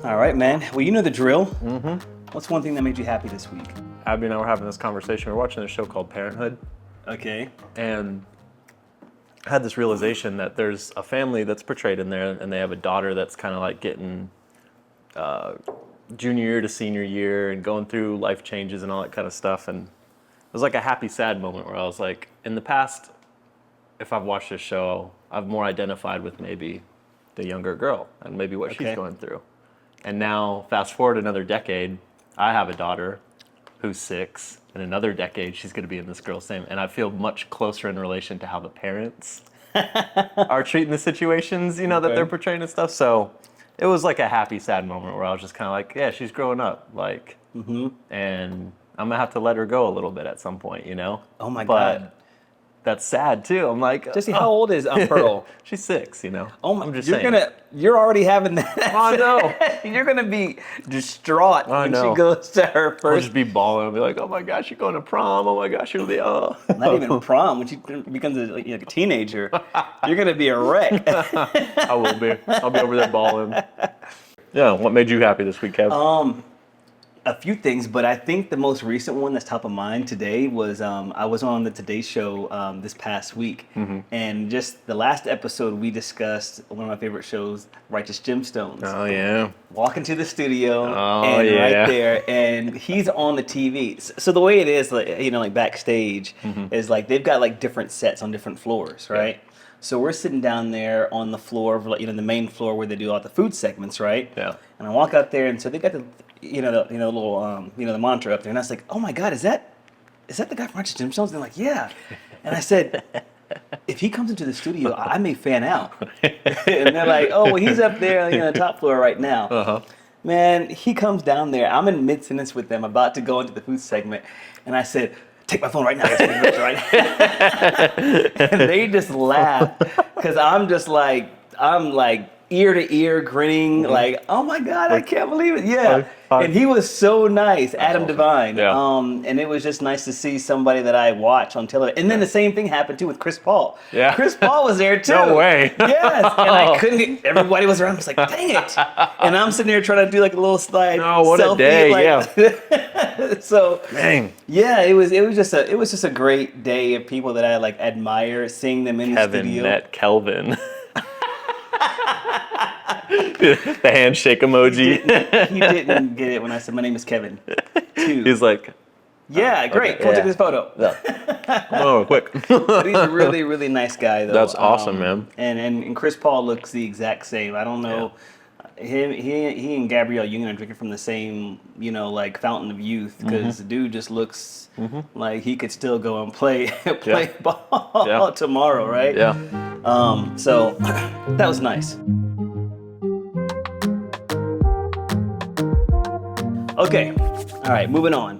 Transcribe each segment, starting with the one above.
All right, man. Well, you know the drill. What's one thing that made you happy this week? Abby and I were having this conversation. We were watching a show called Parenthood, Okay. and I had this realization that there's a family that's portrayed in there, and they have a daughter that's kind of like getting junior year to senior year and going through life changes and all that kind of stuff. And it was like a happy, sad moment where I was like, in the past, if I've watched this show, I've more identified with maybe the younger girl and maybe what she's going through. And now, fast forward another decade, I have a daughter who's 6. In another decade, she's going to be in this girl's same. And I feel much closer in relation to how the parents are treating the situations, that they're portraying and stuff. So it was like a happy, sad moment where I was just kind of like, yeah, she's growing up. And I'm going to have to let her go a little bit at some point, Oh my but God. that's sad too. I'm like, Jesse, how old is Pearl? She's 6, Oh my! I'm just saying. You're already having that. I know. You're gonna be distraught I when know. she goes to her I'll first. just be bawling. I'll be like, oh my gosh, you're going to prom. Oh my gosh, you'll be, oh. Not even prom. When she becomes a teenager, you're gonna be a wreck. I will be. I'll be over there bawling. Yeah, what made you happy this week, Kev? A few things, but I think the most recent one that's top of mind today was I was on the Today Show this past week, and just the last episode we discussed one of my favorite shows, Righteous Gemstones. Oh, yeah. Walk into the studio Oh, and yeah. right there, and he's on the TV. So the way it is, like backstage, is like they've got like different sets on different floors, right? Yeah. So we're sitting down there on the floor, of, the main floor where they do all the food segments, right? Yeah. And I walk out there, and so they got the little the monitor up there, and I was like, oh my God, is that the guy from Righteous Gemstones? And they're like, yeah. And I said, if he comes into the studio, I may fan out. And they're like, oh, well, he's up there on the top floor right now. Uh-huh. Man, he comes down there. I'm in mid-sentence with them, about to go into the food segment, and I said, take my phone right now. Right? And they just laugh because I'm like ear to ear grinning, like, oh my God, I can't believe it. Yeah. And he was so nice, Adam awesome. Devine. Yeah. And it was just nice to see somebody that I watch on television. And then the same thing happened too with Chris Paul. Yeah. Chris Paul was there too. No way. Yes. And I couldn't, everybody was around. I was like, dang it. And I'm sitting there trying to do like a little slide. Oh, what selfie, a day. Yeah. So, Dang. yeah, it was just a great day of people that I like admire, seeing them in the Kevin studio. met Kelvin. The handshake emoji. He didn't get it when I said my name is Kevin. Too. He's like, yeah, great. okay, Come yeah. take this photo. oh, quick. But he's a really, really nice guy, though. That's awesome, man. And Chris Paul looks the exact same. I don't know. He and Gabrielle Union are drinking from the same, like fountain of youth, because the dude just looks like he could still go and play ball tomorrow, right? Yeah. So that was nice. Okay, all right, moving on.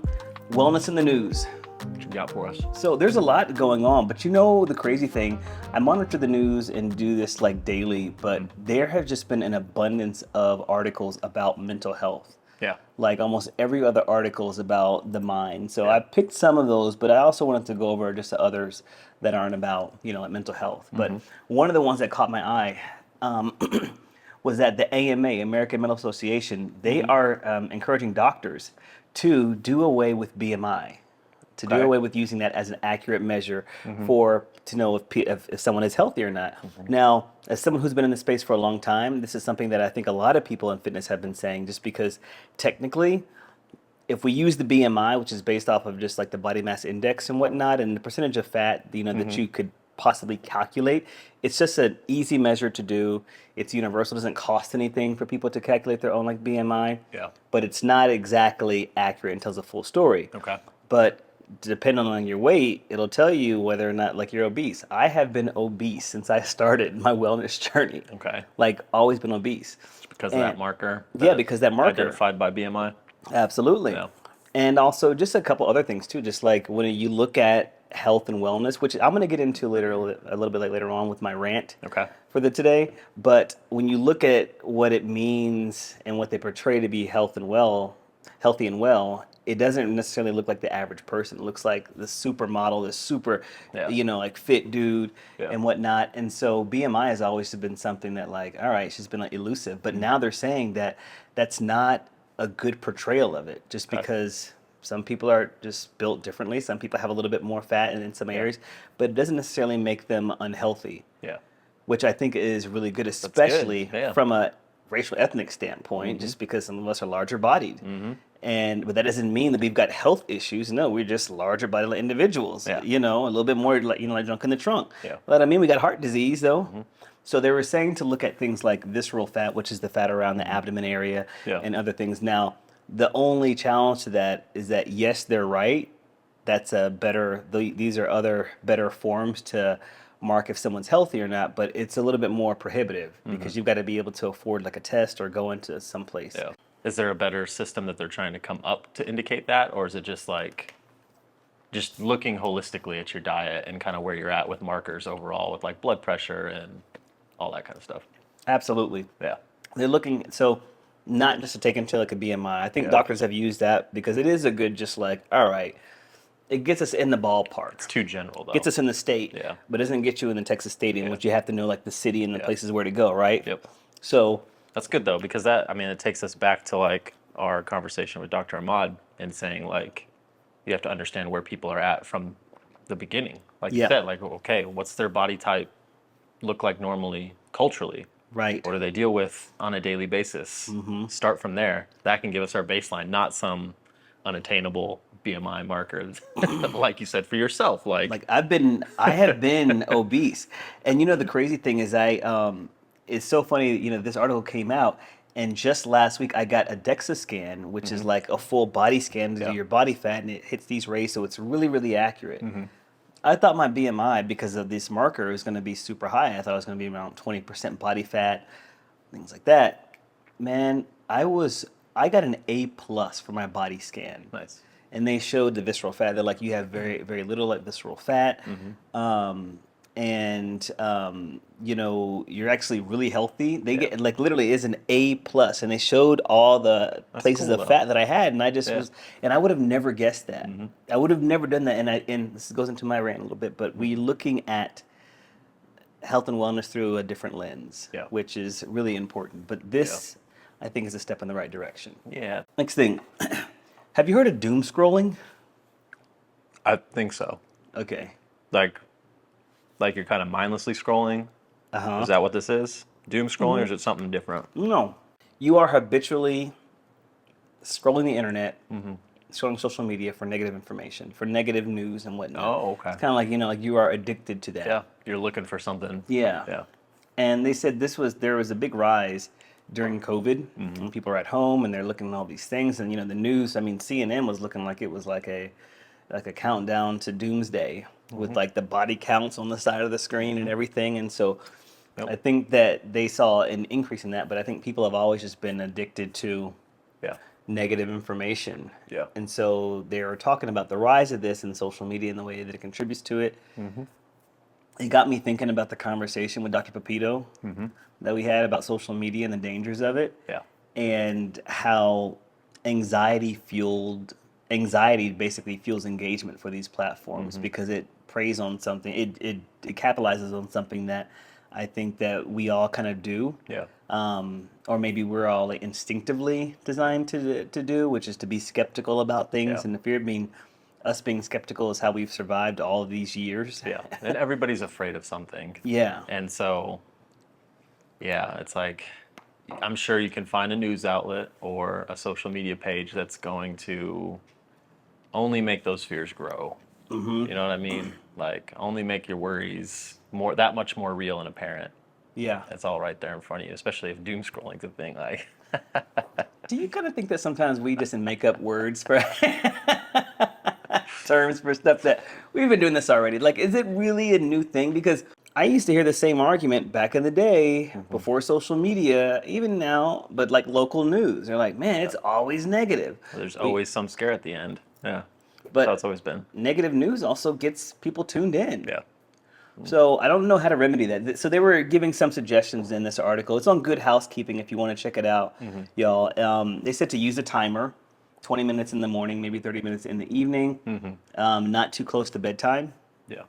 Wellness in the news. What you got for us? So there's a lot going on, but the crazy thing, I monitor the news and do this like daily, but there have just been an abundance of articles about mental health. Yeah. Like almost every other article is about the mind. So I picked some of those, but I also wanted to go over just the others that aren't about, like mental health. But one of the ones that caught my eye was that the AMA, American Mental Association, they are encouraging doctors to do away with BMI. To do away with using that as an accurate measure to know if someone is healthy or not. Now, as someone who's been in this space for a long time, this is something that I think a lot of people in fitness have been saying, just because technically, if we use the BMI, which is based off of just like the body mass index and whatnot, and the percentage of fat, that you could possibly calculate, it's just an easy measure to do. It's universal. It doesn't cost anything for people to calculate their own like BMI. Yeah. But it's not exactly accurate and tells the full story. Okay. But depending on your weight, it'll tell you whether or not like you're obese. I have been obese since I started my wellness journey. Okay. Like always been obese. It's because of that marker. Because that marker. Identified by BMI. Absolutely. Yeah. And also just a couple other things too. Just like when you look at health and wellness, which I'm going to get into a little bit later on with my rant for today. But when you look at what it means and what they portray to be healthy and well, it doesn't necessarily look like the average person. It looks like the supermodel, the super, Yeah. like fit dude Yeah. and whatnot. And so BMI has always been something that like, all right, she's been like elusive, but now they're saying that that's not a good portrayal of it, just Okay. because some people are just built differently. Some people have a little bit more fat in some areas, but it doesn't necessarily make them unhealthy, Yeah. which I think is really good, good. especially Yeah. from a racial ethnic standpoint, just because some of us are larger bodied. But that doesn't mean that we've got health issues. No, we're just larger bodied individuals. Yeah. A little bit more like like junk in the trunk. Yeah. But I mean, we got heart disease though. So they were saying to look at things like visceral fat, which is the fat around the abdomen area, Yeah. and other things. Now, the only challenge to that is that yes, they're right. That's a better. These are other better forms to mark if someone's healthy or not, but it's a little bit more prohibitive because you've got to be able to afford like a test or go into some place. Yeah. Is there a better system that they're trying to come up to indicate that, or is it just like just looking holistically at your diet and kind of where you're at with markers overall with like blood pressure and all that kind of stuff? Absolutely. Yeah. They're looking, so not just to take into like a BMI. I think Yeah. doctors have used that because it is a good, just like, all right, it gets us in the ballpark. It's too general though. Gets us in the state, Yeah. but doesn't get you in the Texas Stadium, which you have to know like the city and the Yeah. places where to go, right? Yep. So That's good though, because it takes us back to like our conversation with Dr. Ahmad and saying like, you have to understand where people are at from the beginning. Like you Yeah. said, like, okay, what's their body type look like normally, culturally? right. What do they deal with on a daily basis? Start from there. That can give us our baseline, not some unattainable BMI marker, like you said for yourself. Like I have been obese, and the crazy thing is it's so funny. This article came out, and just last week I got a DEXA scan, which is like a full body scan to do Yeah. your body fat, and it hits these rays, so it's really really accurate. I thought my BMI, because of this marker, was going to be super high. I thought it was going to be around 20% body fat, things like that. Man, I got an A+ for my body scan. Nice. And they showed the visceral fat. They're like, you have very, very little like visceral fat. You're actually really healthy. They get like literally is an A+, and they showed all the places cool, of though. fat that I had, and I just Yeah. was, and I would have never guessed that. I would have never done that, and this goes into my rant a little bit, but we looking at health and wellness through a different lens, Yeah. which is really important. But this, I think, is a step in the right direction. Yeah, Next thing, have you heard of doom scrolling? I think so. Okay. Like you're kind of mindlessly scrolling. Uh-huh. Is that what this is? Doom scrolling, or is it something different? No. You are habitually scrolling the internet, scrolling social media for negative information, for negative news and whatnot. Oh, okay. It's kind of like, like you are addicted to that. Yeah, you're looking for something. Yeah. Yeah. And they said there was a big rise during COVID when people are at home and they're looking at all these things, and the news. I mean, CNN was looking like it was like a countdown to doomsday with like the body counts on the side of the screen and everything. And so Yep. I think that they saw an increase in that, but I think people have always just been addicted to Yeah. negative information. Yeah. And so they're talking about the rise of this in social media and the way that it contributes to it. It got me thinking about the conversation with Dr. Pepito that we had about social media and the dangers of it, Yeah. and how anxiety basically fuels engagement for these platforms because it preys on something, it capitalizes on something that I think that we all kind of do. Yeah. Or maybe we're all like instinctively designed to do, which is to be skeptical about things. Yeah. And the fear of us being skeptical is how we've survived all of these years. Yeah. And everybody's afraid of something. Yeah. And so, yeah, it's like, I'm sure you can find a news outlet or a social media page that's going to only make those fears grow. You know what I mean? Like, only make your worries that much more real and apparent. Yeah. It's all right there in front of you, especially if doom scrolling's a thing. Like, Do you kind of think that sometimes we just make up words for terms for stuff that we've been doing this already? Like, is it really a new thing? Because I used to hear the same argument back in the day before social media, even now, but like local news. They're like, man, it's always negative. there's always some scare at the end. Yeah. But That's how it's always been. negative news also gets people tuned in. Yeah. So I don't know how to remedy that. So they were giving some suggestions in this article. It's on Good Housekeeping if you want to check it out, y'all. They said to use a timer 20 minutes in the morning, maybe 30 minutes in the evening, not too close to bedtime. Yeah.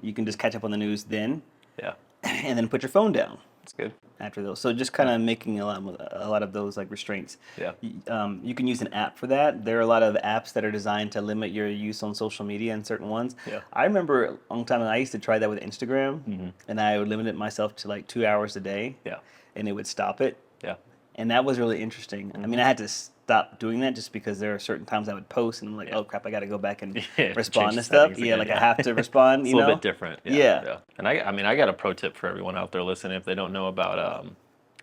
You can just catch up on the news then, Yeah. and then put your phone down That's good. after those. So just kind of making a lot of those like restraints. Yeah. You can use an app for that. There are a lot of apps that are designed to limit your use on social media and certain ones. Yeah. I remember a long time ago, I used to try that with Instagram, and I would limit it myself to like 2 hours a day, Yeah. and it would stop it. Yeah. And that was really interesting. I mean, I had to stop doing that just because there are certain times I would post and I'm like, Yeah. oh crap, I got to go back and Yeah, respond change to the stuff. settings Yeah, again, like I yeah. have to respond, It's you a little know? bit different. Yeah. Yeah. Yeah. And I mean, I got a pro tip for everyone out there listening. If they don't know about,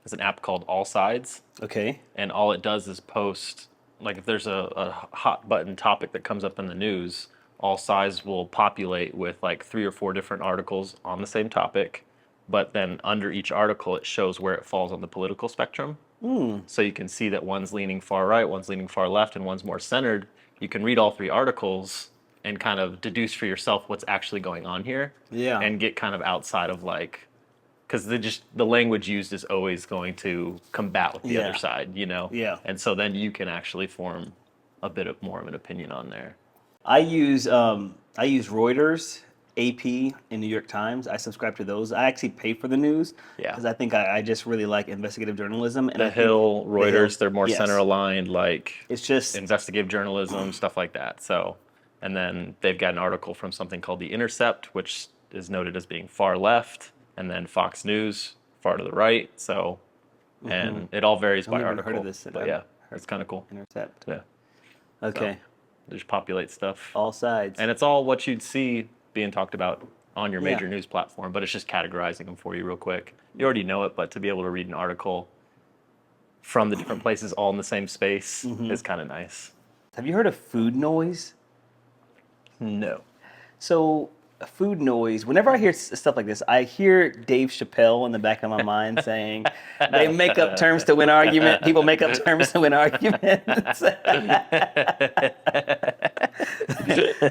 there's an app called All Sides, Okay. and all it does is post, like if there's a hot button topic that comes up in the news, All Sides will populate with like 3 or 4 different articles on the same topic, but then under each article it shows where it falls on the political spectrum. So you can see that one's leaning far right, one's leaning far left, and one's more centered. You can read all 3 articles and kind of deduce for yourself what's actually going on here. Yeah. And get kind of outside of like, because the language used is always going to combat with the Yeah. other side, you know? Yeah. And so then you can actually form a bit of more of an opinion on there. I use Reuters, AP, and New York Times. I subscribe to those. I actually pay for the news Yeah. because I think I just really like investigative journalism. And The I think Hill, The Reuters, Hill, they're more yes. center aligned, like It's just investigative journalism, stuff like that. So, and then they've got an article from something called The Intercept, which is noted as being far left, and then Fox News, far to the right. So, and it all varies by I've never article. heard of this. But yeah, it's kind of cool. Intercept. Yeah. Okay. They just populate stuff. All sides. And it's all what you'd see being talked about on your Yeah. major news platform, but it's just categorizing them for you real quick. You already know it, but to be able to read an article from the different places all in the same space is kind of nice. Have you heard of food noise? No. So, food noise, whenever I hear stuff like this, I hear Dave Chappelle in the back of my mind saying, they make up terms to win argument. People make up terms to win arguments.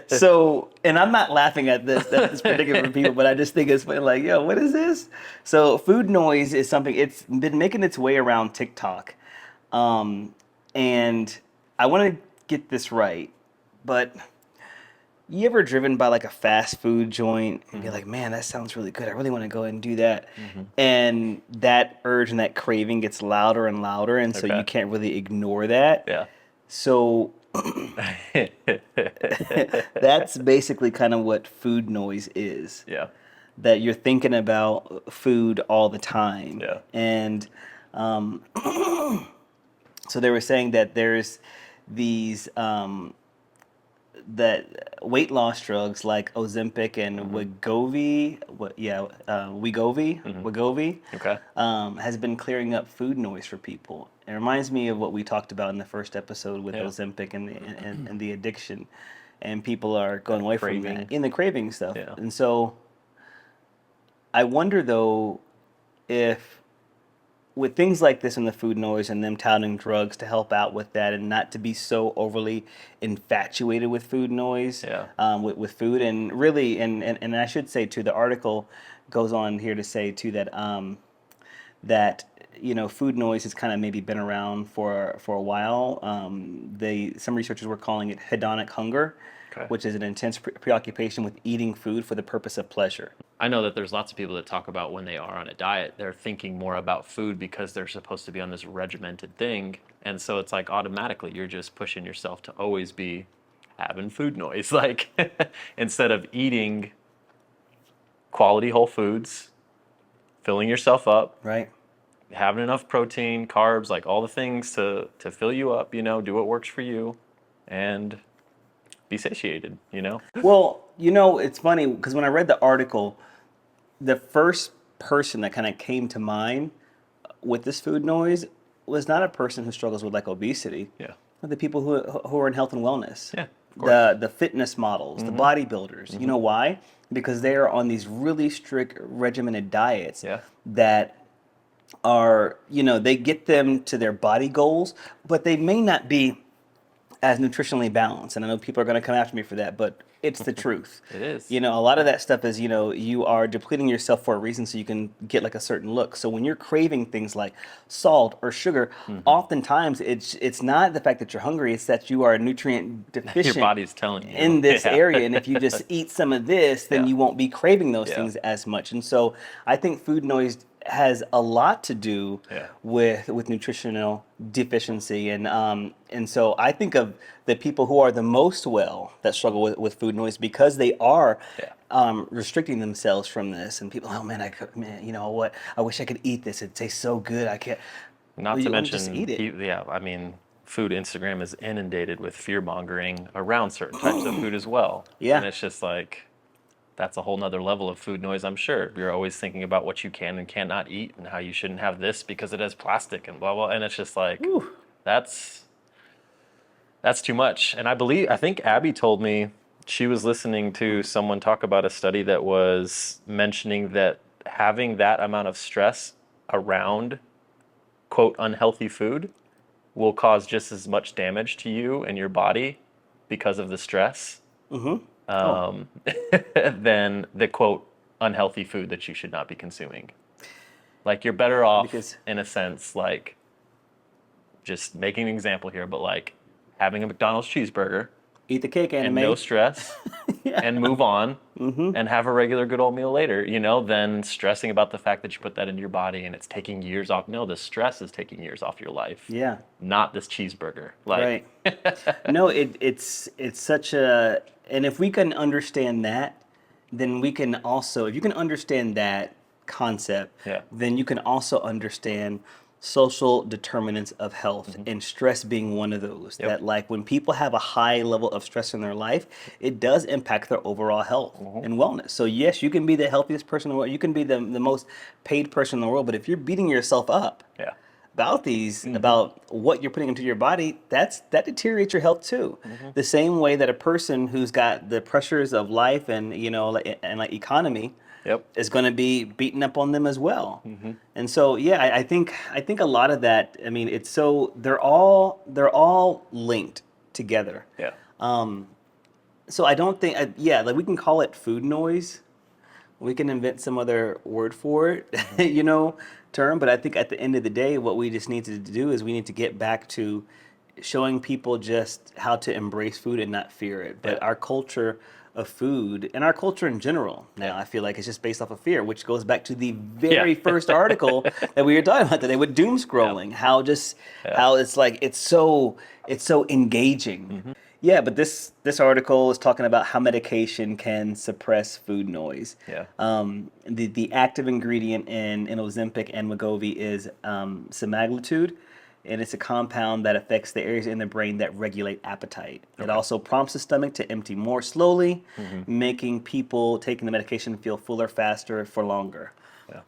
So, and I'm not laughing at this particular for people, but I just think it's funny, like, yo, what is this? So, food noise is something, it's been making its way around TikTok. And I want to get this right, but you ever driven by like a fast food joint and be like, man, that sounds really good. I really want to go and do that. And that urge and that craving gets louder and louder. And so Okay. you can't really ignore that. Yeah. So that's basically kind of what food noise is. Yeah. That you're thinking about food all the time. Yeah. And so they were saying that there's these that weight loss drugs like Ozempic and Wegovy, Wegovy, Okay. has been clearing up food noise for people. It reminds me of what we talked about in the first episode with Yeah. Ozempic and the addiction, and people are going away from craving. that in the craving stuff. Yeah. And so, I wonder though if with things like this and the food noise and them touting drugs to help out with that and not to be so overly infatuated with food noise, Yeah. with food. And really, and I should say too, the article goes on here to say too that that food noise has kind of maybe been around for a while. Some researchers were calling it hedonic hunger, Okay. which is an intense preoccupation with eating food for the purpose of pleasure. I know that there's lots of people that talk about when they are on a diet, they're thinking more about food because they're supposed to be on this regimented thing. And so it's like automatically you're just pushing yourself to always be having food noise. Like instead of eating quality whole foods, filling yourself up, Right. having enough protein, carbs, like all the things to fill you up, do what works for you and be satiated, Well, it's funny because when I read the article, the first person that kind of came to mind with this food noise was not a person who struggles with like obesity, Yeah. but the people who are in health and wellness. Yeah, of course. The fitness models, the bodybuilders. You know why? Because they are on these really strict regimented diets Yeah. that are, they get them to their body goals, but they may not be as nutritionally balanced. And I know people are going to come after me for that, but it's the truth. It is. You know, a lot of that stuff is, you know, you are depleting yourself for a reason so you can get like a certain look. So when you're craving things like salt or sugar, oftentimes it's not the fact that you're hungry, it's that you are nutrient Your deficient body's telling you. in this Yeah. area. And if you just eat some of this, then Yeah. you won't be craving those Yeah. things as much. And so I think food noise has a lot to do Yeah. with nutritional deficiency, and so I think of the people who are the most well that struggle with food noise because they are Yeah. restricting themselves from this. And people, oh man, man, you know what? I wish I could eat this. It tastes so good. I can't. Not Well, to you want to just mention, eat it. yeah, I mean, food Instagram is inundated with fear mongering around certain types of food as well. Yeah. And it's just like, that's a whole nother level of food noise, I'm sure. You're always thinking about what you can and cannot eat and how you shouldn't have this because it has plastic and blah, blah. And it's just like, Whew. that's too much. And I think Abby told me she was listening to someone talk about a study that was mentioning that having that amount of stress around quote unhealthy food will cause just as much damage to you and your body because of the stress Oh, than the quote unhealthy food that you should not be consuming. Like you're better off because in a sense, like just making an example here, but like having a McDonald's cheeseburger eat the cake, and no anime. stress and move on and have a regular good old meal later, you know, than stressing about the fact that you put that into your body and it's taking years off. No, the stress is taking years off your life. Yeah. Not this cheeseburger. Like, Right. No, it's such a, and if we can understand that, then we can also, if you can understand that concept, Yeah. then you can also understand social determinants of health and stress being one of those. Yep. That like when people have a high level of stress in their life, it does impact their overall health and wellness. So yes, you can be the healthiest person in the world, you can be the most paid person in the world, but if you're beating yourself up yeah. about about what you're putting into your body, that deteriorates your health too. The same way that a person who's got the pressures of life and you know like economy Yep. is going to be beaten up on them as well. And so yeah, I think a lot of that. I mean, it's so they're all linked together. Yeah. So I don't think yeah, like we can call it food noise. We can invent some other word for it, you know, term. But I think at the end of the day, what we just need to do is we need to get back to showing people just how to embrace food and not fear it. But Yeah. our culture of food and our culture in general now, I feel like it's just based off of fear, which goes back to the very Yeah. first article that we were talking about today with doom scrolling. How it's like it's so engaging. Yeah, but this article is talking about how medication can suppress food noise. Yeah. The active ingredient in Ozempic and Wegovy is semaglutide, and it's a compound that affects the areas in the brain that regulate appetite. It also prompts the stomach to empty more slowly, making people taking the medication feel fuller faster for longer. Yeah.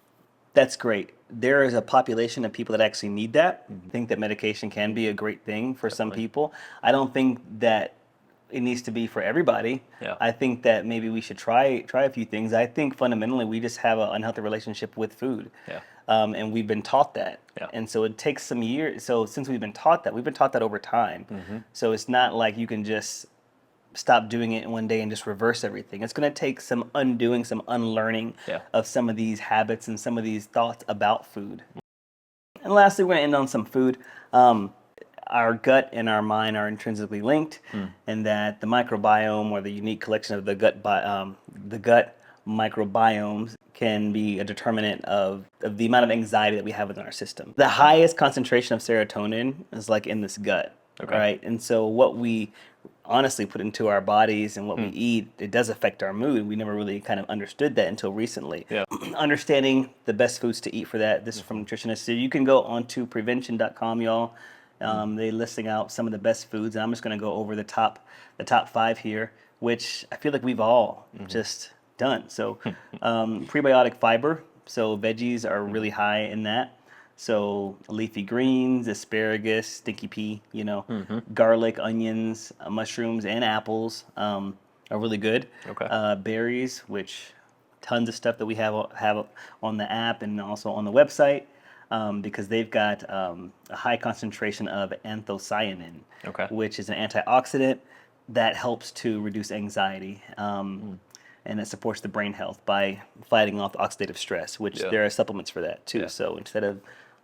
That's great. There is a population of people that actually need that. I think that medication can be a great thing for some Definitely. people. I don't think that it needs to be for everybody. Yeah. I think that maybe we should try a few things. I think fundamentally we just have an unhealthy relationship with food. Yeah. And we've been taught that. Yeah. And so it takes some years. So since we've been taught that, we've been taught that over time. So it's not like you can just stop doing it in one day and just reverse everything. It's going to take some undoing, some unlearning Yeah. of some of these habits and some of these thoughts about food. And lastly, we're going to end on some food. Our gut and our mind are intrinsically linked, and that the microbiome or the unique collection of the gut microbiomes can be a determinant of the amount of anxiety that we have within our system. The highest concentration of serotonin is like in this gut, Okay. right? And so what we honestly put into our bodies and what we eat, it does affect our mood. We never really kind of understood that until recently. Yeah. Understanding the best foods to eat for that. This is from nutritionists. So you can go onto prevention.com, y'all. They listing out some of the best foods, and I'm just going to go over the top 5 here, which I feel like we've all just done. So prebiotic fiber. So veggies are really high in that. So leafy greens, asparagus, stinky pea, garlic, onions, mushrooms, and apples are really good. Okay. Berries, which tons of stuff that we have on the app and also on the website. because they've got a high concentration of anthocyanin, Okay. which is an antioxidant that helps to reduce anxiety. And it supports the brain health by fighting off oxidative stress, which Yeah. there are supplements for that too. Yeah. So instead of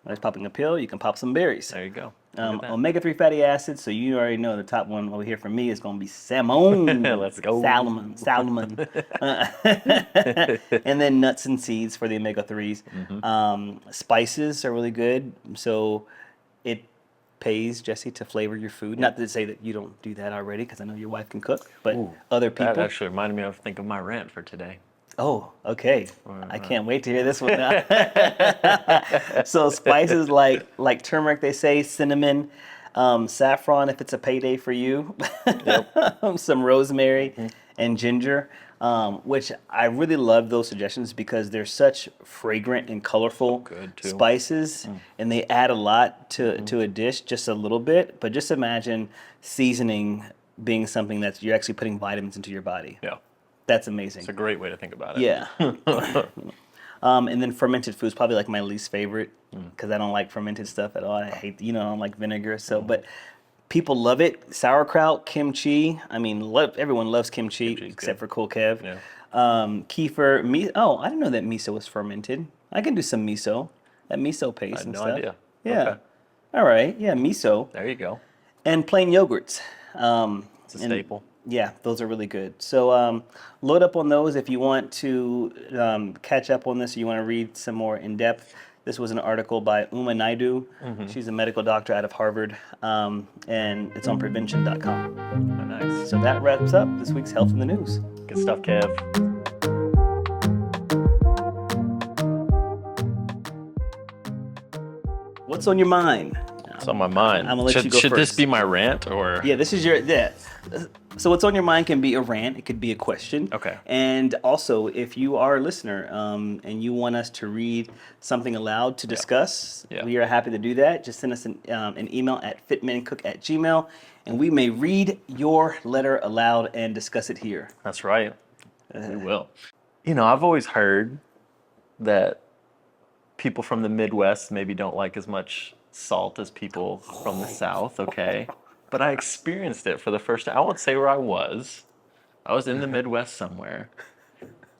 just popping a pill, you can pop some berries. There you go. Look at that. Omega-3 fatty acids. So you already know the top one over here from me is going to be salmon. Let's go. Salmon. And then nuts and seeds for the omega-3s. Spices are really good. So it pays, Jesse, to flavor your food. Not to say that you don't do that already, because I know your wife can cook, but other That people. actually reminded me of think of my rant for today. Oh, okay. I can't wait to hear this one now. So spices like turmeric, they say, cinnamon, saffron if it's a payday for you, some rosemary and ginger, which I really love those suggestions because they're such fragrant and colorful Good, too. spices, and they add a lot to a dish, just a little bit. But just imagine seasoning being something that you're actually putting vitamins into your body. Yeah. That's amazing. It's a great way to think about it. Yeah. And then fermented foods, probably like my least favorite because I don't like fermented stuff at all. I hate, I don't like vinegar. So, but people love it. Sauerkraut, kimchi. I mean, everyone loves kimchi except for Cool Kev. Yeah. Kefir, Oh, I didn't know that miso was fermented. I can do some miso. That miso paste and no stuff. idea. Yeah. Okay. All right. Yeah, miso There you go. and plain yogurts. It's a staple. Yeah, those are really good. So load up on those if you want to catch up on this or you want to read some more in depth. This was an article by Uma Naidu. She's a medical doctor out of Harvard, and it's on prevention.com. Oh, nice. So that wraps up this week's Health in the News. Good stuff, Kev. What's on your mind? It's on my mind. I'm gonna let you go Should this first. be my rant or? Yeah, this is So what's on your mind can be a rant. It could be a question. Okay. And also, if you are a listener and you want us to read something aloud to discuss, Yeah. we are happy to do that. Just send us an email at fitmencook@gmail.com, and we may read your letter aloud and discuss it here. That's right. We will. I've always heard that people from the Midwest maybe don't like as much salt as people from the South, okay? But I experienced it for the first time. I won't say where I was. I was in the Midwest somewhere.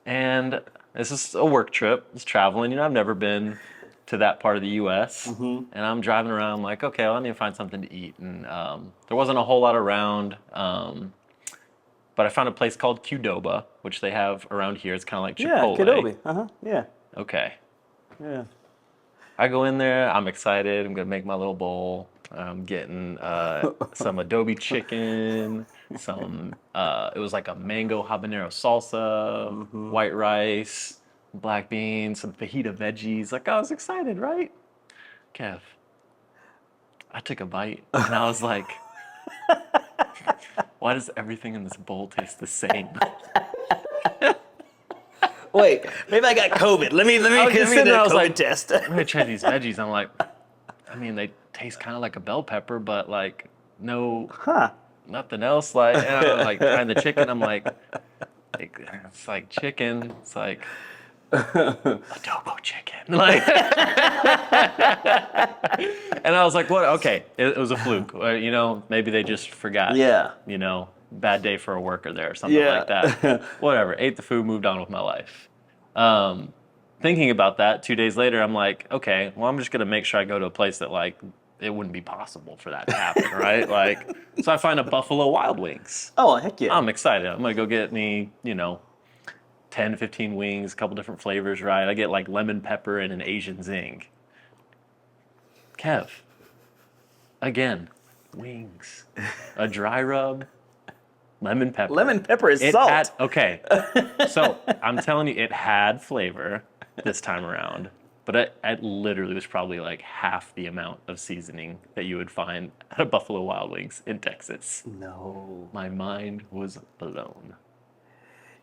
And this is a work trip. It's traveling. I've never been to that part of the U.S. And I'm driving around like, okay, well, I need to find something to eat. And there wasn't a whole lot around. But I found a place called Qdoba, which they have around here. It's kind of like Chipotle. Yeah, Qdoba. Yeah. Okay. Yeah. I go in there. I'm excited. I'm going to make my little bowl. I'm getting some adobe chicken, it was like a mango habanero salsa, white rice, black beans, some fajita veggies. Like, I was excited, right? Kev, I took a bite and I was like, why does everything in this bowl taste the same? Wait, maybe I got COVID. Let me was give just me sitting the there, I was COVID like, test. I'm going to try these veggies. I'm like, they taste kind of like a bell pepper, but like no nothing else. Like, and I'm like trying the chicken. I'm like, it's like chicken. It's like adobo chicken. Like, and I was like, what? Okay, it was a fluke. Maybe they just forgot. Yeah. Bad day for a worker there or something like that. Whatever. Ate the food, moved on with my life. Thinking about that 2 days later, I'm like, okay, well, I'm just going to make sure I go to a place that, like, it wouldn't be possible for that to happen, right? Like, so I find a Buffalo Wild Wings. Oh, heck yeah. I'm excited. I'm going to go get me, 10, 15 wings, a couple different flavors, right? I get, like, lemon pepper and an Asian zing. Kev, again, wings, a dry rub, lemon pepper. Lemon pepper is salt. Okay, so I'm telling you, it had flavor this time around, but it literally was probably like half the amount of seasoning that you would find at a Buffalo Wild Wings in Texas. No. My mind was blown.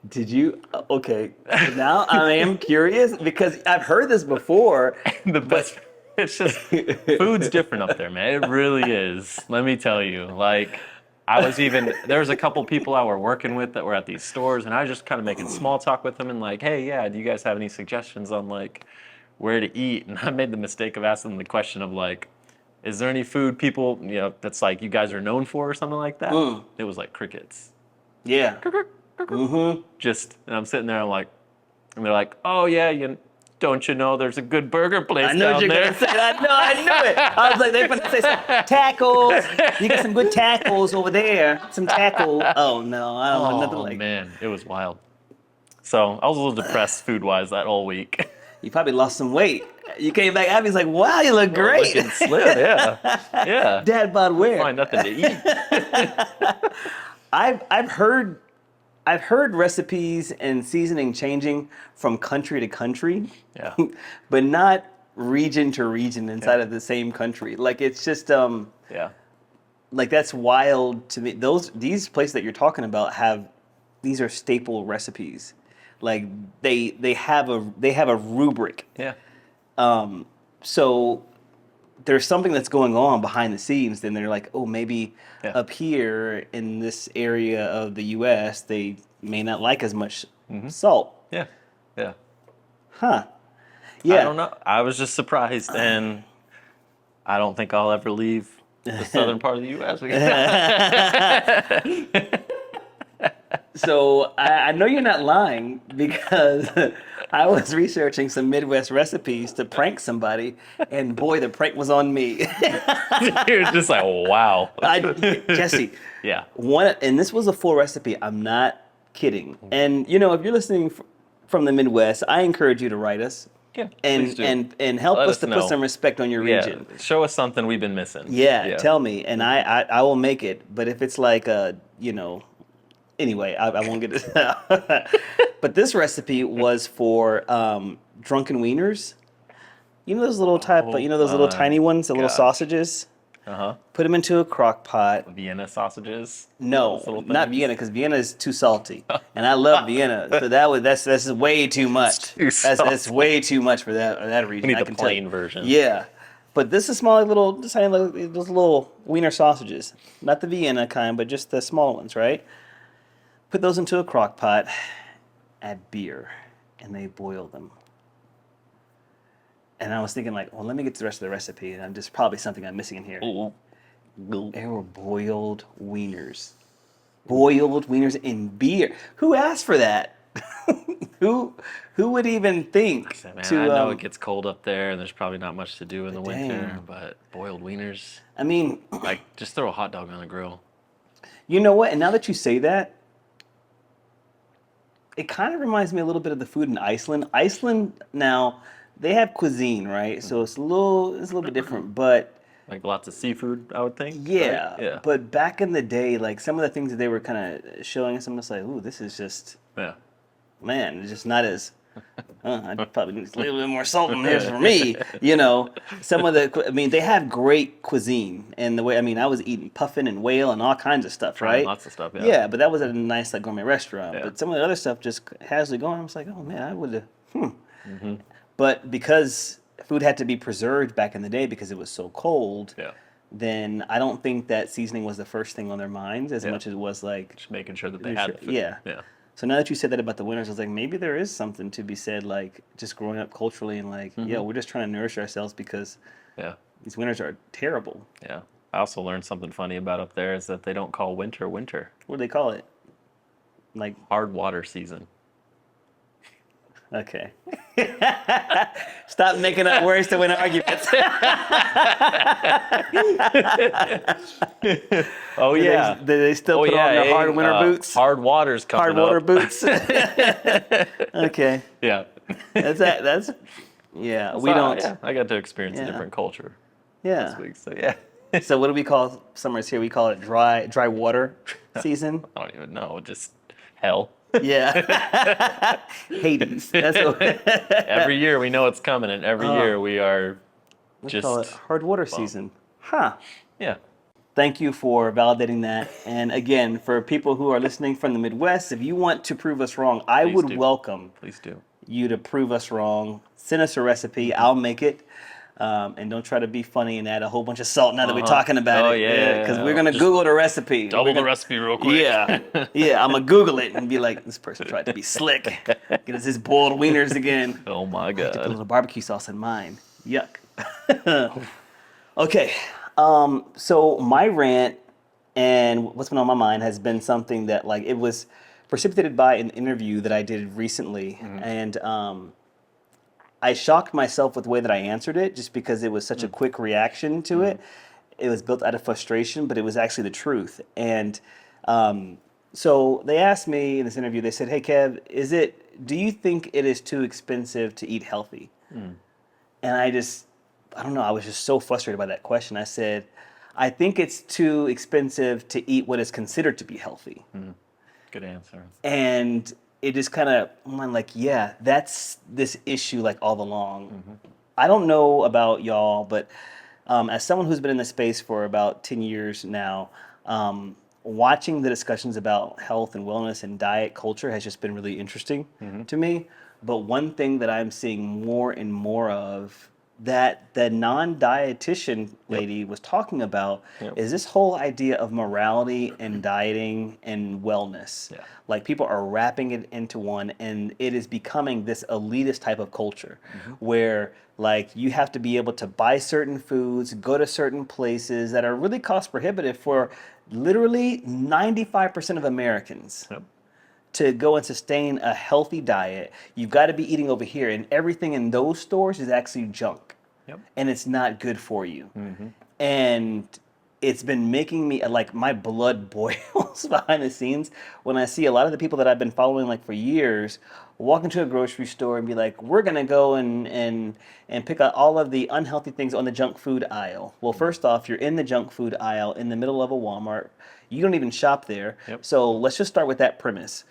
Did you? Okay, now I am curious because I've heard this before. The best, it's just, food's different up there, man. It really is. Let me tell you, like, there was a couple people I were working with that were at these stores, and I was just kind of making small talk with them and like, hey, yeah, do you guys have any suggestions on like where to eat, and I made the mistake of asking them the question of like, is there any food people, that's like you guys are known for or something like that? It was like crickets. Yeah. Mm-hmm. And I'm sitting there, and they're like, oh yeah, don't you know there's a good burger place I know what down you're there? gonna say. I knew it. I was like, they're gonna say some tacos. You get some good tacos over there. Some taco. Oh no, I don't want nothing Oh like. man, it was wild. So I was a little depressed food-wise that whole week. You probably lost some weight. You came back. Abby's like, wow, you look great. Looking slim, yeah. Yeah. Dad, bod where? Find nothing to eat. I've heard recipes and seasoning changing from country to country, Yeah. but not region to region inside of the same country. Like it's just Yeah. like that's wild to me. These places that you're talking about these are staple recipes. Like they have a rubric. Yeah. So there's something that's going on behind the scenes. Then they're like, oh, maybe Yeah. up here in this area of the U.S. they may not like as much salt. Yeah. Yeah. Huh. Yeah. I don't know. I was just surprised, and I don't think I'll ever leave the southern part of the U.S. So I know you're not lying because I was researching some Midwest recipes to prank somebody, and boy, the prank was on me. You're just like, wow. Jesse, Yeah. and this was a full recipe. I'm not kidding. And if you're listening from the Midwest, I encourage you to write us. Yeah. And please do. and help Let us us to know. put some respect on your region. Yeah. Show us something we've been missing. Yeah, tell me, and I will make it. But if it's like anyway, I won't get it. But this recipe was for drunken wieners. You know those little those little tiny ones, the little gosh. sausages. Uh-huh. Put them into a crock pot. Vienna sausages. No, Those little not things? Vienna, because Vienna is too salty, and I love Vienna. So that's way too much. too That's way too much for that region. We need I the can tell you. plain version. Yeah, but this is small, those little wiener sausages, not the Vienna kind, but just the small ones, right? Put those into a crock pot, add beer, and they boil them. And I was thinking like, well, let me get to the rest of the recipe, and there's probably something I'm missing in here. Ooh. They were boiled wieners. Boiled wieners in beer. Who asked for that? Who would even think Man, to? I know it gets cold up there, and there's probably not much to do in the winter, dang. but boiled wieners, I mean, like just throw a hot dog on the grill. you know what? And now that you say that, it kind of reminds me a little bit of the food in Iceland. Iceland now, they have cuisine, right? So it's a little bit different, but Like lots of seafood, I would think. yeah. Right? Yeah. But back in the day, like some of the things that they were kind of showing us, I'm just like, ooh, this is just. Yeah. Man, it's just not as. I probably need a little bit more salt in here for me. Some of they have great cuisine, and the way I was eating puffin and whale and all kinds of stuff, right? Lots of stuff. Yeah. Yeah, but that was at a nice like gourmet restaurant. Yeah. But some of the other stuff just casually going. I was like, oh man, I would have. But because food had to be preserved back in the day because it was so cold, Yeah. then I don't think that seasoning was the first thing on their minds as much as it was like. Just making sure that they had food. Yeah. Yeah. So now that you said that about the winters, I was like, maybe there is something to be said, like just growing up culturally and like, yeah, we're just trying to nourish ourselves because Yeah. these winters are terrible. Yeah. I also learned something funny about up there is that they don't call winter winter. What do they call it? Like, Hard water season. okay. Stop making up words to win arguments. Oh yeah. Do they still put on their hard winter boots? Hard water's coming Hard water up. boots. Okay. Yeah. That's yeah. We don't. Yeah, I got to experience a Yeah. different culture Yeah. this week. So yeah. So what do we call summers here? We call it dry water season. I don't even know. Just hell. Yeah. Hades. That's what Every year we know it's coming, and every year we are we just call it hard water season. Huh. yeah. Thank you for validating that. And again, for people who are listening from the Midwest, if you want to prove us wrong, I Please would do. welcome Please do. you to prove us wrong. Send us a recipe. I'll make it. And don't try to be funny and add a whole bunch of salt now that we're Uh-huh. talking about Oh, it. Because we're yeah. going to Just Google the recipe. double the recipe real quick. Yeah. Yeah, I'm going to Google it and be like, this person tried to be slick. Get us his boiled wieners again. Oh my I had to put a God. little barbecue sauce in mine. Yuck. Okay. So my rant and what's been on my mind has been something that like it was precipitated by an interview that I did recently, and I shocked myself with the way that I answered it, just because it was such a quick reaction to it. It was built out of frustration, but it was actually the truth. And so they asked me in this interview. They said, "Hey, Kev, do you think it is too expensive to eat healthy?" And I don't know, I was just so frustrated by that question. I said, I think it's too expensive to eat what is considered to be healthy. Good answer. And it just kind of, I'm like, yeah, that's this issue like all along. I don't know about y'all, but as someone who's been in this space for about 10 years now, watching the discussions about health and wellness and diet culture has just been really interesting to me. But one thing that I'm seeing more and more of that the non-dietitian lady was talking about is this whole idea of morality and dieting and wellness. Yeah. Like people are wrapping it into one, and it is becoming this elitist type of culture where like you have to be able to buy certain foods, go to certain places that are really cost prohibitive for literally 95% of Americans. Yep. To go and sustain a healthy diet, you've got to be eating over here, and everything in those stores is actually junk. Yep. And it's not good for you. And it's been making me like my blood boils behind the scenes when I see a lot of the people that I've been following like for years walk into a grocery store and be like, we're gonna go and pick out all of the unhealthy things on the junk food aisle. Well, first off, you're in the junk food aisle in the middle of a Walmart. You don't even shop there. Yep. So let's just start with that premise.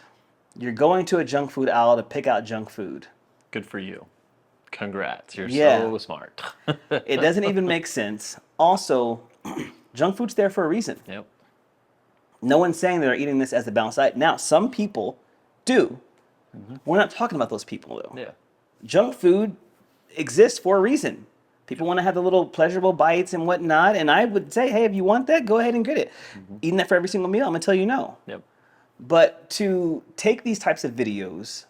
You're going to a junk food aisle to pick out junk food. Good for you. Congrats. You're Yeah. so smart. It doesn't even make sense. Also, junk food's there for a reason. Yep. No one's saying they're eating this as a balanced diet. Now, some people do. We're not talking about those people, though. Yeah. Junk food exists for a reason. People want to have the little pleasurable bites and whatnot. And I would say, hey, if you want that, go ahead and get it. Eating that for every single meal, I'm going to tell you no. Yep. But to take these types of videos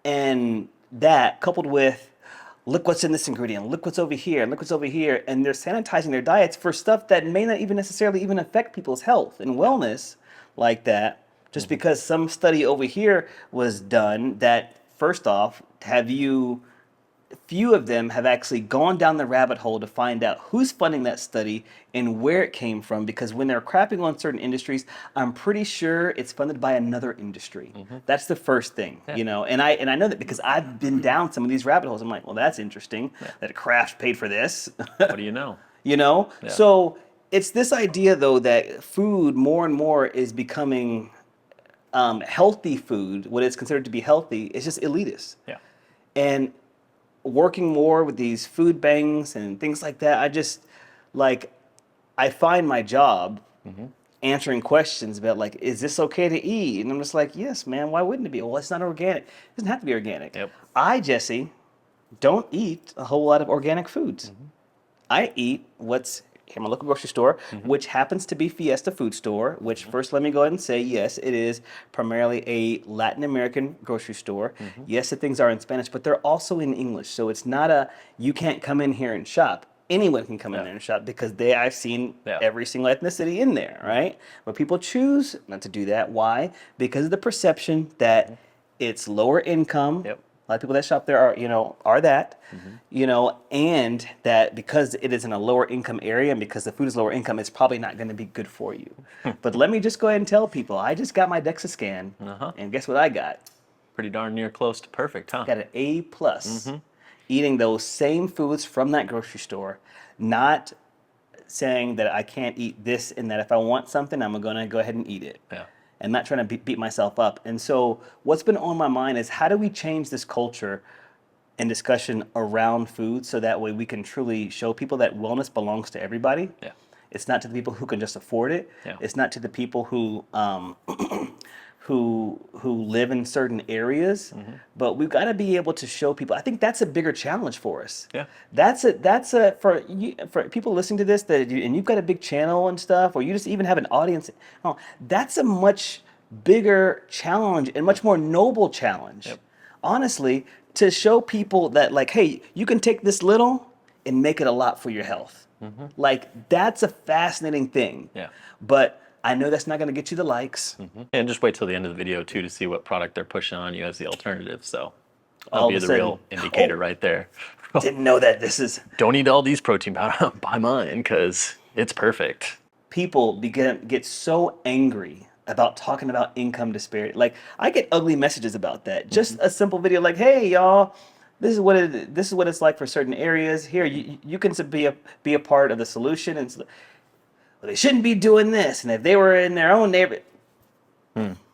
and that coupled with look what's in this ingredient, look what's over here, look what's over here, and they're sanitizing their diets for stuff that may not even necessarily even affect people's health and wellness like that, just because some study over here was done that, first off, few of them have actually gone down the rabbit hole to find out who's funding that study and where it came from, because when they're crapping on certain industries, I'm pretty sure it's funded by another industry. That's the first thing, you know, and I know that because I've been down some of these rabbit holes. I'm like, well, that's interesting that Kraft paid for this. What do you know? You know? Yeah. So it's this idea, though, that food more and more is becoming healthy food, what is considered to be healthy, is just elitist. Yeah. And working more with these food banks and things like that, I find my job answering questions about like, is this okay to eat? And I'm just like, yes, man, why wouldn't it be? Well, it's not organic. It doesn't have to be organic. Yep. Jesse, don't eat a whole lot of organic foods. I eat what's in my local grocery store, which happens to be Fiesta Food Store, which first let me go ahead and say, yes, it is primarily a Latin American grocery store. Yes, the things are in Spanish, but they're also in English. So it's not you can't come in here and shop. Anyone can come in there and shop because I've seen every single ethnicity in there, right? But people choose not to do that. Why? Because of the perception that it's lower income. Yep. A lot of people that shop there are that, and that because it is in a lower income area and because the food is lower income, it's probably not going to be good for you. But let me just go ahead and tell people, I just got my DEXA scan, and guess what I got? Pretty darn near close to perfect, huh? Got an A+. Eating those same foods from that grocery store, not saying that I can't eat this and that if I want something, I'm going to go ahead and eat it. Yeah. And not trying to beat myself up. And so what's been on my mind is how do we change this culture and discussion around food so that way we can truly show people that wellness belongs to everybody. Yeah. It's not to the people who can just afford it. Yeah. It's not to the people who who live in certain areas, but we've got to be able to show people. I think that's a bigger challenge for us. Yeah. That's a for you, for people listening to this and you've got a big channel and stuff, or you just even have an audience. Oh, that's a much bigger challenge and much more noble challenge. Yep. Honestly, to show people that like, hey, you can take this little and make it a lot for your health. Like that's a fascinating thing. Yeah. But I know that's not going to get you the likes. And just wait till the end of the video too to see what product they're pushing on you as the alternative. So All that'll be of a the sudden, real indicator right there. didn't know that this is Don't eat all these protein powder. Buy mine because it's perfect. people get so angry about talking about income disparity. Like I get ugly messages about that. Just a simple video like, "Hey y'all, this is what it's like for certain areas. Here, you can be a part of the solution." And well, they shouldn't be doing this. And if they were in their own neighborhood,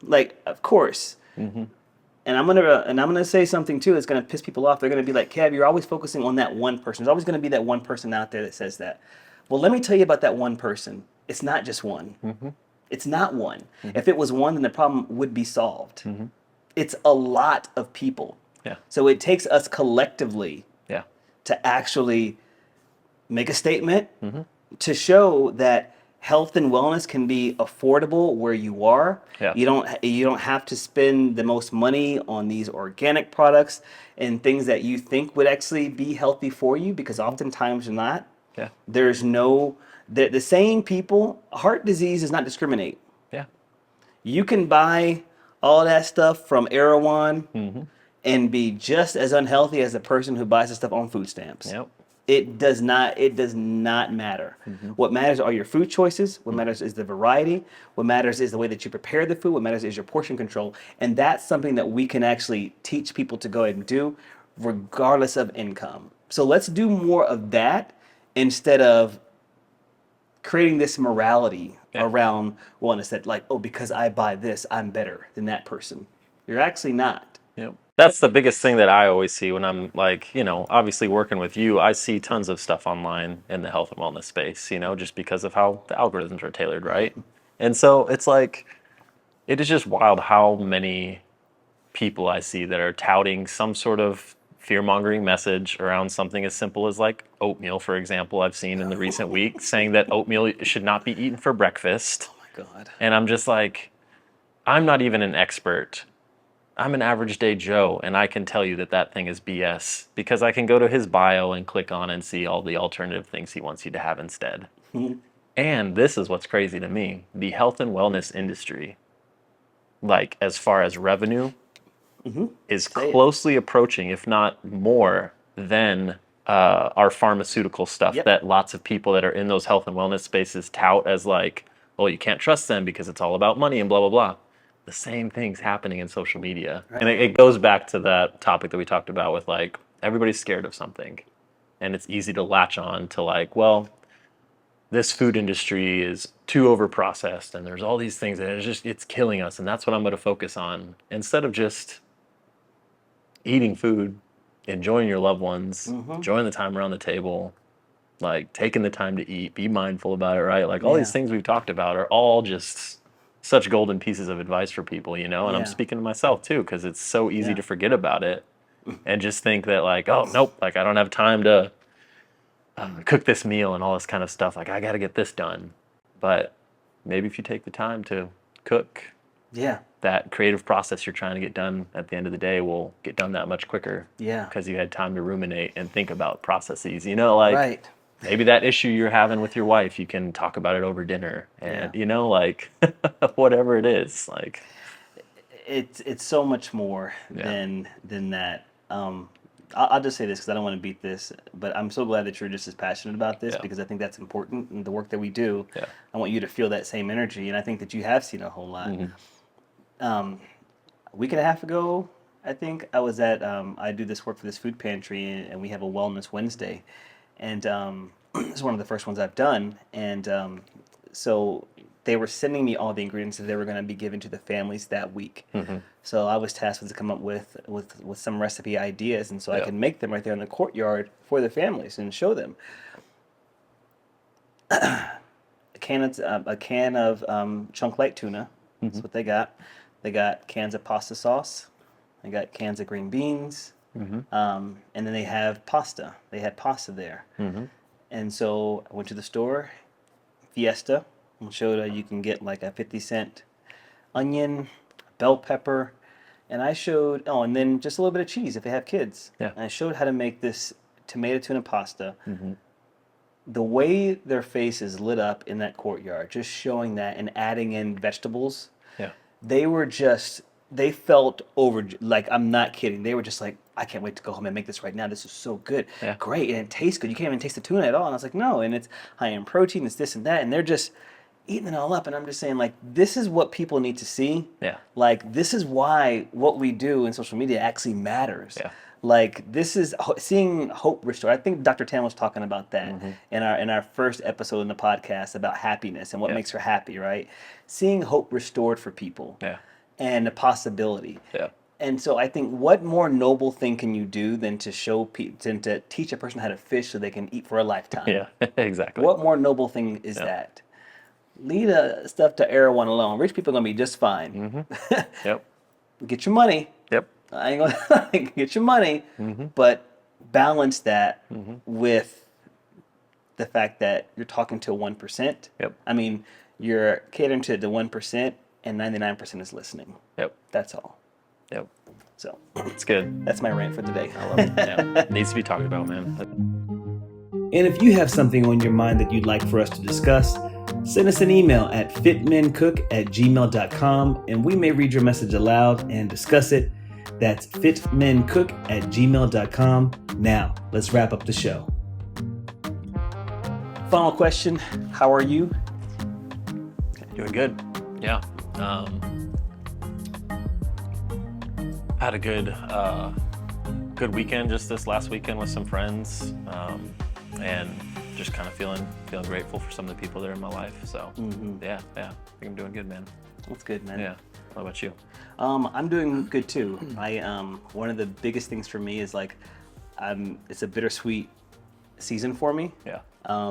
like of course. And I'm gonna say something too that's gonna piss people off. They're gonna be like, Kev, you're always focusing on that one person. There's always gonna be that one person out there that says that. Well, let me tell you about that one person. It's not just one. It's not one. If it was one, then the problem would be solved. It's a lot of people. Yeah. So it takes us collectively Yeah. to actually make a statement to show that health and wellness can be affordable where you are. Yeah. You don't have to spend the most money on these organic products and things that you think would actually be healthy for you, because oftentimes they're not. Yeah. There's no the same people. Heart disease does not discriminate. Yeah. You can buy all that stuff from Erewhon and be just as unhealthy as the person who buys the stuff on food stamps. Yep. It does not matter. What matters are your food choices. What matters is the variety. What matters is the way that you prepare the food. What matters is your portion control. And that's something that we can actually teach people to go ahead and do regardless of income. So let's do more of that instead of creating this morality around wellness that like, oh, because I buy this, I'm better than that person. You're actually not. Yep. That's the biggest thing that I always see when I'm like, obviously working with you, I see tons of stuff online in the health and wellness space, just because of how the algorithms are tailored, right? And so it's like, it is just wild how many people I see that are touting some sort of fear-mongering message around something as simple as like oatmeal, for example. I've seen in the recent week saying that oatmeal should not be eaten for breakfast. Oh my God. And I'm just like, I'm not even an expert. I'm an average day Joe, and I can tell you that thing is BS because I can go to his bio and click on and see all the alternative things he wants you to have instead. And this is what's crazy to me. The health and wellness industry, like as far as revenue, is closely approaching, if not more, than our pharmaceutical stuff that lots of people that are in those health and wellness spaces tout as like, oh, you can't trust them because it's all about money and blah, blah, blah. The same thing's happening in social media. Right. And it goes back to that topic that we talked about with like, everybody's scared of something. And it's easy to latch on to like, well, this food industry is too overprocessed and there's all these things and it's killing us. And that's what I'm going to focus on instead of just eating food, enjoying your loved ones, enjoying the time around the table, like taking the time to eat, be mindful about it, right? Like all these things we've talked about are all just such golden pieces of advice for people, And I'm speaking to myself too, because it's so easy to forget about it and just think that like, oh, nope, like I don't have time to cook this meal and all this kind of stuff. Like I got to get this done. But maybe if you take the time to cook, that creative process you're trying to get done at the end of the day will get done that much quicker. Yeah. Because you had time to ruminate and think about processes, like right. Maybe that issue you're having with your wife, you can talk about it over dinner and, like whatever it is, like. It's so much more than that. I'll just say this because I don't want to beat this, but I'm so glad that you're just as passionate about this because I think that's important in the work that we do. Yeah. I want you to feel that same energy, and I think that you have seen a whole lot. A week and a half ago, I think I was at I do this work for this food pantry, and we have a Wellness Wednesday, and it's one of the first ones I've done, and so they were sending me all the ingredients that they were going to be given to the families that week. So I was tasked with to come up with some recipe ideas, and so I can make them right there in the courtyard for the families and show them. A can of chunk light tuna. That's what they got. They got cans of pasta sauce. They got cans of green beans. And then they have pasta. They had pasta there. And so I went to the store, Fiesta, and showed you can get like a 50-cent onion, bell pepper, and I showed, and then just a little bit of cheese if they have kids. Yeah. And I showed how to make this tomato tuna pasta. The way their faces lit up in that courtyard, just showing that and adding in vegetables, Yeah. they felt over, like, I'm not kidding. They were just like, I can't wait to go home and make this right now. This is so good. Yeah. Great. And it tastes good. You can't even taste the tuna at all. And I was like, no. And it's high in protein. It's this and that. And they're just eating it all up. And I'm just saying, like, this is what people need to see. Yeah. Like, this is why what we do in social media actually matters. Yeah. Like, this is seeing hope restored. I think Dr. Tam was talking about that in our first episode in the podcast about happiness and what makes her happy, right? Seeing hope restored for people. Yeah. And the possibility. Yeah. And so I think, what more noble thing can you do than to than to teach a person how to fish so they can eat for a lifetime? Yeah. Exactly. What more noble thing is that? Leave stuff to everyone alone. Rich people are gonna be just fine. Yep. Get your money. Yep. I ain't gonna get your money, but balance that with the fact that you're talking to 1%. Yep. I mean, you're catering to the 1%, and 99% is listening. Yep. That's all. Yep. So It's good. that's my rant for today. I love it. Yeah. It needs to be talked about, man. And if you have something on your mind that you'd like for us to discuss, send us an email at fitmencook@gmail.com, and we may read your message aloud and discuss it. That's fitmencook@gmail.com. Now, let's wrap up the show. Final question. How are you? Doing good. Yeah. Had a good weekend just this last weekend with some friends, and just kind of feeling grateful for some of the people that are in my life. So yeah, I think I'm doing good, man. That's good, man. Yeah. How about you? I'm doing good too. One of the biggest things for me is like, it's a bittersweet season for me. Yeah.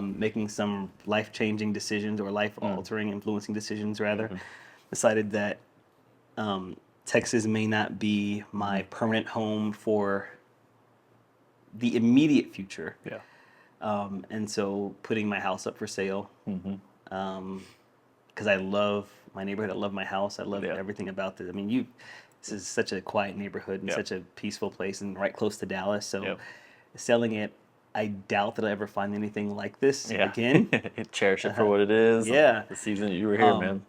Making some life-changing decisions, or life-altering, influencing decisions rather. Decided that Texas may not be my permanent home for the immediate future. Yeah. And so putting my house up for sale, because I love my neighborhood, I love my house, I love everything about this. I mean, this is such a quiet neighborhood and such a peaceful place, and right close to Dallas. So selling it, I doubt that I'll ever find anything like this again. Cherish it for what it is. Yeah. The season you were here, man.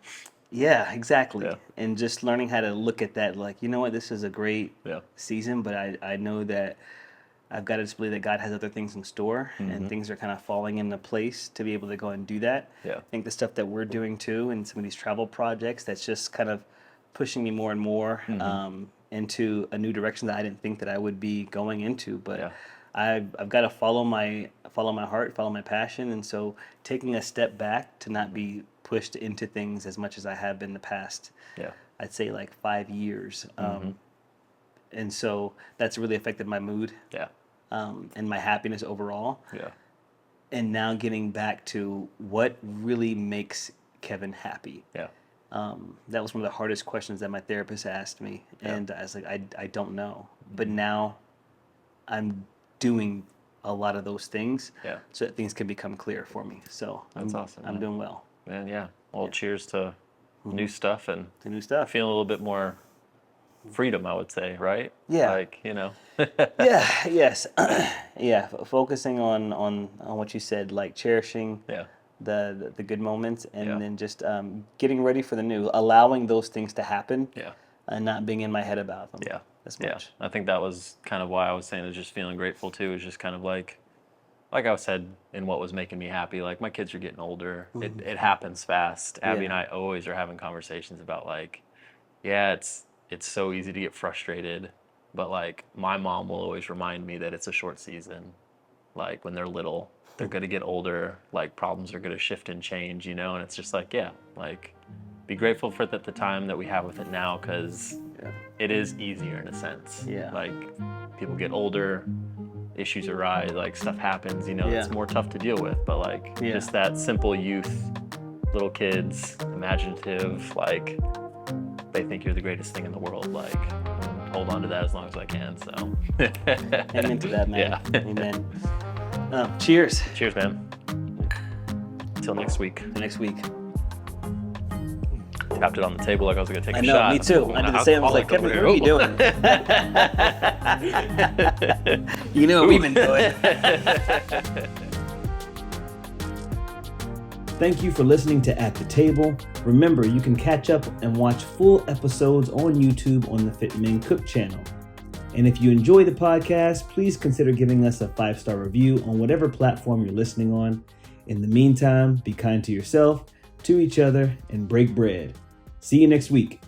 Yeah, exactly. Yeah. And just learning how to look at that, like, you know what, this is a great season, but I know that I've got to just believe that God has other things in store, and things are kind of falling into place to be able to go and do that. Yeah. I think the stuff that we're doing too, and some of these travel projects, that's just kind of pushing me more and more into a new direction that I didn't think that I would be going into. But I've got to follow my heart, follow my passion, and so taking a step back to not be pushed into things as much as I have been the past. Yeah. I'd say like 5 years. And so that's really affected my mood. Yeah. And my happiness overall. Yeah. And now getting back to what really makes Kevin happy. Yeah. That was one of the hardest questions that my therapist asked me. And I was like, I don't know. But now I'm doing a lot of those things so that things can become clear for me. So That's awesome. I'm doing well. Man, yeah. Well, cheers to new stuff and The new stuff. feeling a little bit more freedom, I would say, right? Yeah. Like, you know. Yes. Focusing on what you said, like cherishing the good moments, and then just getting ready for the new, allowing those things to happen, and not being in my head about them. As much. I think that was kind of why I was saying is just feeling grateful too. Is just kind of like I said in what was making me happy. Like, my kids are getting older. It happens fast. Abby and I always are having conversations about like, it's so easy to get frustrated, but like my mom will always remind me that it's a short season. Like, when they're little, they're going to get older. Like, problems are going to shift and change, you know. And it's just like, like, be grateful for the time that we have with it now, because it is easier in a sense. Like, people get older, issues arise, like stuff happens, you know, it's more tough to deal with. But like just that simple youth, little kids, imaginative, like they think you're the greatest thing in the world, like, hold on to that as long as I can. So, Amen to that, man. Yeah. Amen. Cheers. Cheers, man. Until next week. Next week. Tapped it on the table like I was going to take I a know, shot. me too. I did the same. I was like, Kevin, what are you doing? You know what we've been doing. Thank you for listening to At the Table. Remember, you can catch up and watch full episodes on YouTube on the Fit Men Cook channel. And if you enjoy the podcast, please consider giving us a 5-star review on whatever platform you're listening on. In the meantime, be kind to yourself, to each other, and break bread. See you next week.